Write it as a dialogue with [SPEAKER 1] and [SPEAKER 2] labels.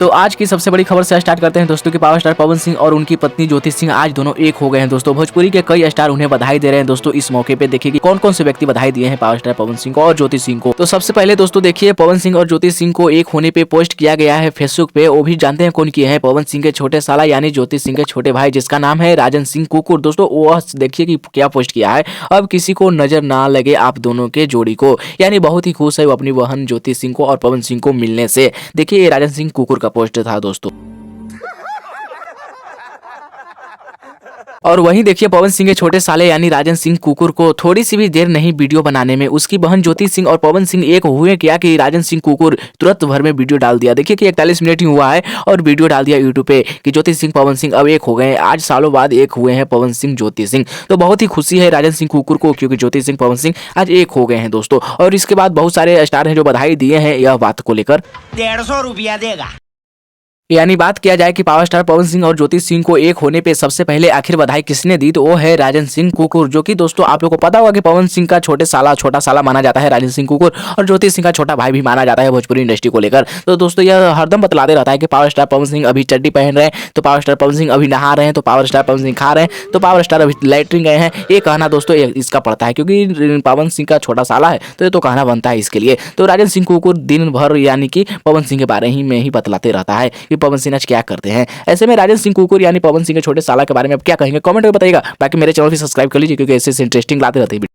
[SPEAKER 1] तो आज की सबसे बड़ी खबर से स्टार्ट करते हैं दोस्तों कि पावर स्टार पवन सिंह और उनकी पत्नी ज्योति सिंह आज दोनों एक हो गए हैं दोस्तों। भोजपुरी के कई स्टार उन्हें बधाई दे रहे हैं दोस्तों। इस मौके पे देखिए कि कौन कौन से व्यक्ति बधाई दिए हैं पावर स्टार पवन सिंह को और ज्योति सिंह को। तो सबसे पहले दोस्तों देखिए पवन सिंह और ज्योति सिंह को एक होने पे पोस्ट किया गया है फेसबुक पे। वो भी जानते हैं कौन किए हैं, पवन सिंह के छोटे साला यानी ज्योति सिंह के छोटे भाई जिसका नाम है राजन सिंह कुकुर। दोस्तों वो देखिए कि क्या पोस्ट किया है, अब किसी को नजर ना लगे आप दोनों के जोड़ी को, यानी बहुत ही खुश है वो अपनी बहन ज्योति सिंह को और पवन सिंह को मिलने से। देखिए ये राजन सिंह कुकुर का पोस्ट था दोस्तों। और वहीं देखिए पवन सिंह के छोटे साले यानी राजन सिंह कुकुर को थोड़ी सी भी देर नहीं वीडियो बनाने में उसकी बहन ज्योति सिंह और पवन सिंह एक हुए क्या कि राजन सिंह कुकुर तुरंत भर में वीडियो डाल दिया। देखिए कि 41 मिनट ही हुआ है और वीडियो डाल दिया यूट्यूब पे कि ज्योति सिंह पवन सिंह अब एक हो गए हैं। आज सालों बाद एक हुए हैं पवन सिंह ज्योति सिंह। तो बहुत ही खुशी है राजन सिंह कुकुर को क्योंकि ज्योति सिंह पवन सिंह आज एक हो गए हैं दोस्तों। और इसके बाद बहुत सारे स्टार हैं जो बधाई दिए हैं यह बात को लेकर।
[SPEAKER 2] 150 रुपया देगा।
[SPEAKER 1] यानी बात किया जाए कि पावर स्टार पवन सिंह और ज्योति सिंह को एक होने पे सबसे पहले आखिर बधाई किसने दी, तो वो है राजन सिंह कुकुर, जो कि दोस्तों आप लोगों को पता होगा कि पवन सिंह का छोटा साला माना जाता है राजन सिंह कुकुर और ज्योति सिंह का छोटा भाई भी माना जाता है भोजपुरी इंडस्ट्री को लेकर। तो दोस्तों यह हरदम बतलाते रहता है कि पावर स्टार पवन सिंह अभी चड्डी पहन रहे हैं तो पावर स्टार पवन सिंह अभी नहा रहे हैं, तो पावर स्टार पवन सिंह खा रहे हैं तो पावर स्टार अभी लैट्रिन गए हैं। ये कहना दोस्तों इसका पड़ता है क्योंकि पवन सिंह का छोटा साला है तो ये तो कहना बनता है इसके लिए। तो राजन सिंह कुकुर दिन भर यानी कि पवन सिंह के बारे ही में ही बतलाते रहता है कि पवन सिंह आज क्या करते हैं। ऐसे में राजन सिंह कुकुर यानी पवन सिंह के छोटे साला के बारे में अब क्या कहेंगे कमेंट में बताइएगा। बाकी मेरे चैनल भी सब्सक्राइब कर लीजिए क्योंकि ऐसे इंटरेस्टिंग लाते रहते हैं।